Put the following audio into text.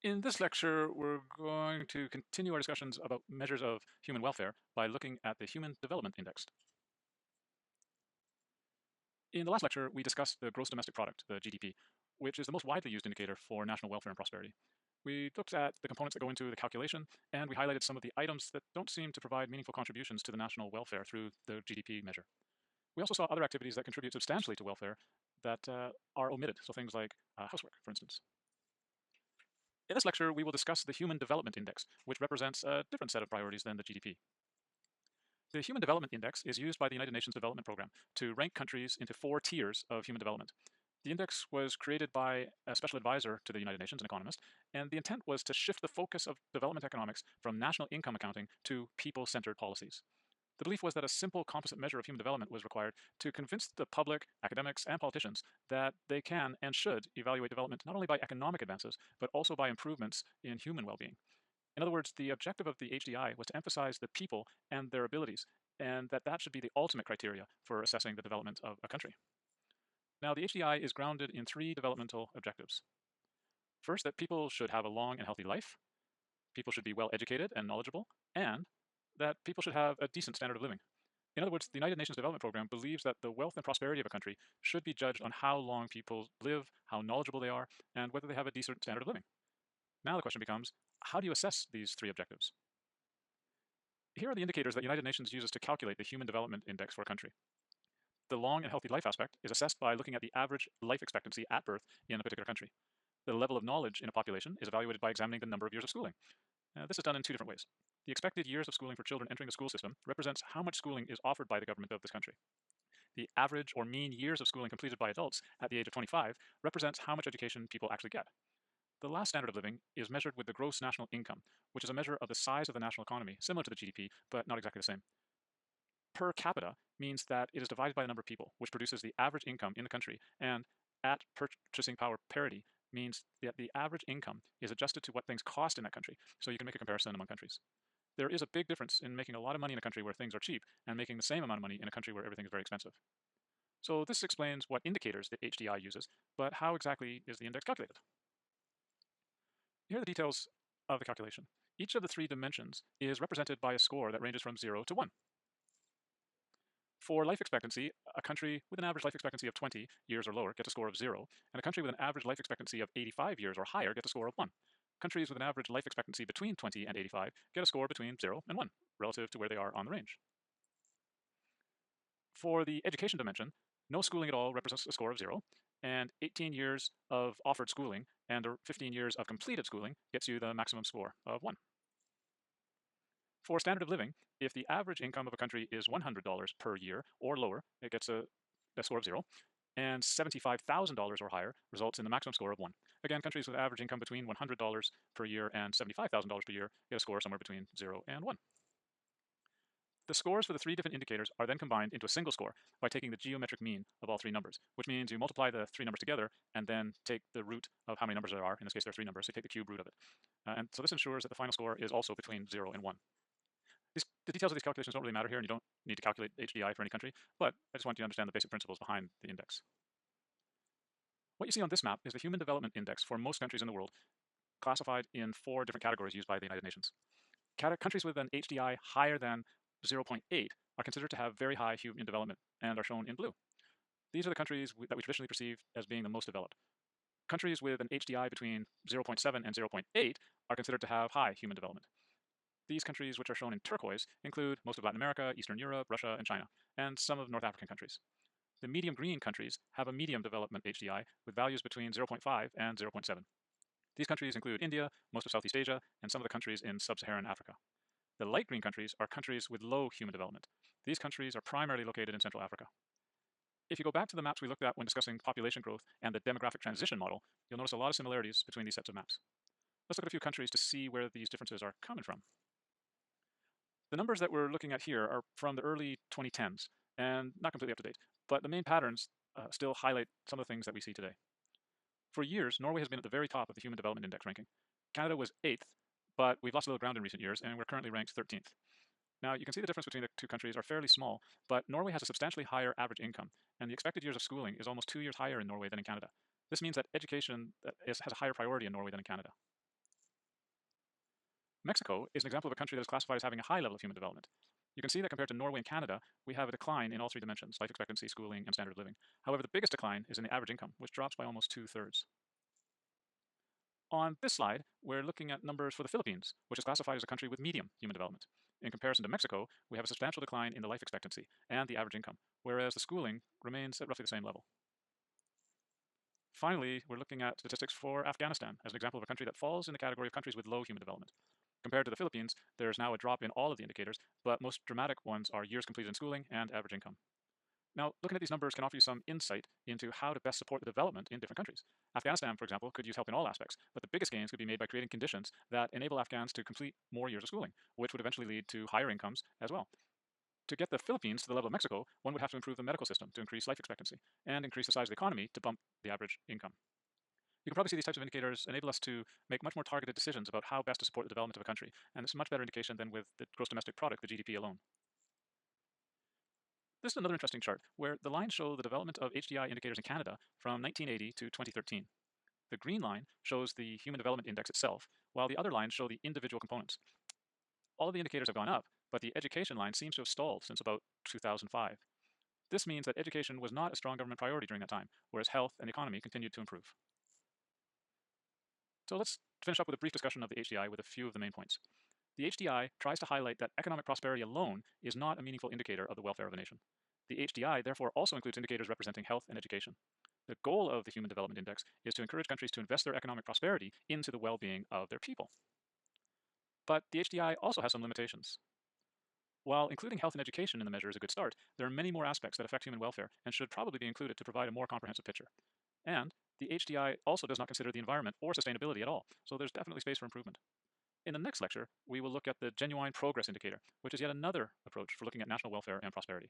In this lecture, we're going to continue our discussions about measures of human welfare by looking at the Human Development Index. In the last lecture, we discussed the gross domestic product, the GDP, which is the most widely used indicator for national welfare and prosperity. We looked at the components that go into the calculation, and we highlighted some of the items that don't seem to provide meaningful contributions to the national welfare through the GDP measure. We also saw other activities that contribute substantially to welfare that are omitted, so things like housework, for instance. In this lecture, we will discuss the Human Development Index, which represents a different set of priorities than the GDP. The Human Development Index is used by the United Nations Development Programme to rank countries into 4 tiers of human development. The index was created by a special advisor to the United Nations, an economist, and the intent was to shift the focus of development economics from national income accounting to people-centered policies. The belief was that a simple composite measure of human development was required to convince the public, academics, and politicians that they can and should evaluate development not only by economic advances, but also by improvements in human well-being. In other words, the objective of the HDI was to emphasize the people and their abilities, and that should be the ultimate criteria for assessing the development of a country. Now, the HDI is grounded in 3 developmental objectives. First, that people should have a long and healthy life, people should be well educated and knowledgeable, and that people should have a decent standard of living. In other words, the United Nations Development Programme believes that the wealth and prosperity of a country should be judged on how long people live, how knowledgeable they are, and whether they have a decent standard of living. Now the question becomes, how do you assess these 3 objectives? Here are the indicators that United Nations uses to calculate the Human Development Index for a country. The long and healthy life aspect is assessed by looking at the average life expectancy at birth in a particular country. The level of knowledge in a population is evaluated by examining the number of years of schooling. This is done in 2 different ways. The expected years of schooling for children entering the school system represents how much schooling is offered by the government of this country. The average or mean years of schooling completed by adults at the age of 25 represents how much education people actually get. The last standard of living is measured with the gross national income, which is a measure of the size of the national economy, similar to the GDP, but not exactly the same. Per capita means that it is divided by the number of people, which produces the average income in the country, and at purchasing power parity means that the average income is adjusted to what things cost in that country, so you can make a comparison among countries. There is a big difference in making a lot of money in a country where things are cheap and making the same amount of money in a country where everything is very expensive. So this explains what indicators the HDI uses, but how exactly is the index calculated? Here are the details of the calculation. Each of the 3 dimensions is represented by a score that ranges from 0 to 1. For life expectancy, a country with an average life expectancy of 20 years or lower gets a score of 0, and a country with an average life expectancy of 85 years or higher gets a score of 1. Countries with an average life expectancy between 20 and 85 get a score between 0 and 1, relative to where they are on the range. For the education dimension, no schooling at all represents a score of 0, and 18 years of offered schooling and 15 years of completed schooling gets you the maximum score of 1. For standard of living, if the average income of a country is $100 per year or lower, it gets a score of 0, and $75,000 or higher results in the maximum score of 1. Again, countries with average income between $100 per year and $75,000 per year get a score somewhere between 0 and 1. The scores for the 3 different indicators are then combined into a single score by taking the geometric mean of all 3 numbers, which means you multiply the 3 numbers together and then take the root of how many numbers there are. In this case, there are 3 numbers, so you take the cube root of it. And so this ensures that the final score is also between 0 and 1. The details of these calculations don't really matter here, and you don't need to calculate HDI for any country, but I just want you to understand the basic principles behind the index. What you see on this map is the Human Development Index for most countries in the world, classified in 4 different categories used by the United Nations. Countries with an HDI higher than 0.8 are considered to have very high human development and are shown in blue. These are the countries that we traditionally perceive as being the most developed. Countries with an HDI between 0.7 and 0.8 are considered to have high human development. These countries, which are shown in turquoise, include most of Latin America, Eastern Europe, Russia, and China, and some of North African countries. The medium green countries have a medium development HDI with values between 0.5 and 0.7. These countries include India, most of Southeast Asia, and some of the countries in sub-Saharan Africa. The light green countries are countries with low human development. These countries are primarily located in Central Africa. If you go back to the maps we looked at when discussing population growth and the demographic transition model, you'll notice a lot of similarities between these sets of maps. Let's look at a few countries to see where these differences are coming from. The numbers that we're looking at here are from the early 2010s and not completely up to date, but the main patterns still highlight some of the things that we see today. For years, Norway has been at the very top of the Human Development Index ranking. Canada was 8th, but we've lost a little ground in recent years, and we're currently ranked 13th. Now, you can see the difference between the 2 countries are fairly small, but Norway has a substantially higher average income, and the expected years of schooling is almost 2 years higher in Norway than in Canada. This means that education has a higher priority in Norway than in Canada. Mexico is an example of a country that is classified as having a high level of human development. You can see that compared to Norway and Canada, we have a decline in all three dimensions: life expectancy, schooling, and standard of living. However, the biggest decline is in the average income, which drops by almost 2/3. On this slide, we're looking at numbers for the Philippines, which is classified as a country with medium human development. In comparison to Mexico, we have a substantial decline in the life expectancy and the average income, whereas the schooling remains at roughly the same level. Finally, we're looking at statistics for Afghanistan as an example of a country that falls in the category of countries with low human development. Compared to the Philippines, there's now a drop in all of the indicators, but most dramatic ones are years completed in schooling and average income. Now, looking at these numbers can offer you some insight into how to best support the development in different countries. Afghanistan, for example, could use help in all aspects, but the biggest gains could be made by creating conditions that enable Afghans to complete more years of schooling, which would eventually lead to higher incomes as well. To get the Philippines to the level of Mexico, one would have to improve the medical system to increase life expectancy and increase the size of the economy to bump the average income. You can probably see these types of indicators enable us to make much more targeted decisions about how best to support the development of a country, and it's a much better indication than with the gross domestic product, the GDP alone. This is another interesting chart where the lines show the development of HDI indicators in Canada from 1980 to 2013. The green line shows the Human Development Index itself, while the other lines show the individual components. All of the indicators have gone up, but the education line seems to have stalled since about 2005. This means that education was not a strong government priority during that time, whereas health and the economy continued to improve. So let's finish up with a brief discussion of the HDI with a few of the main points. The HDI tries to highlight that economic prosperity alone is not a meaningful indicator of the welfare of a nation. The HDI therefore also includes indicators representing health and education. The goal of the Human Development Index is to encourage countries to invest their economic prosperity into the well-being of their people. But the HDI also has some limitations. While including health and education in the measure is a good start, there are many more aspects that affect human welfare and should probably be included to provide a more comprehensive picture. And the HDI also does not consider the environment or sustainability at all, so there's definitely space for improvement. In the next lecture, we will look at the Genuine Progress Indicator, which is yet another approach for looking at national welfare and prosperity.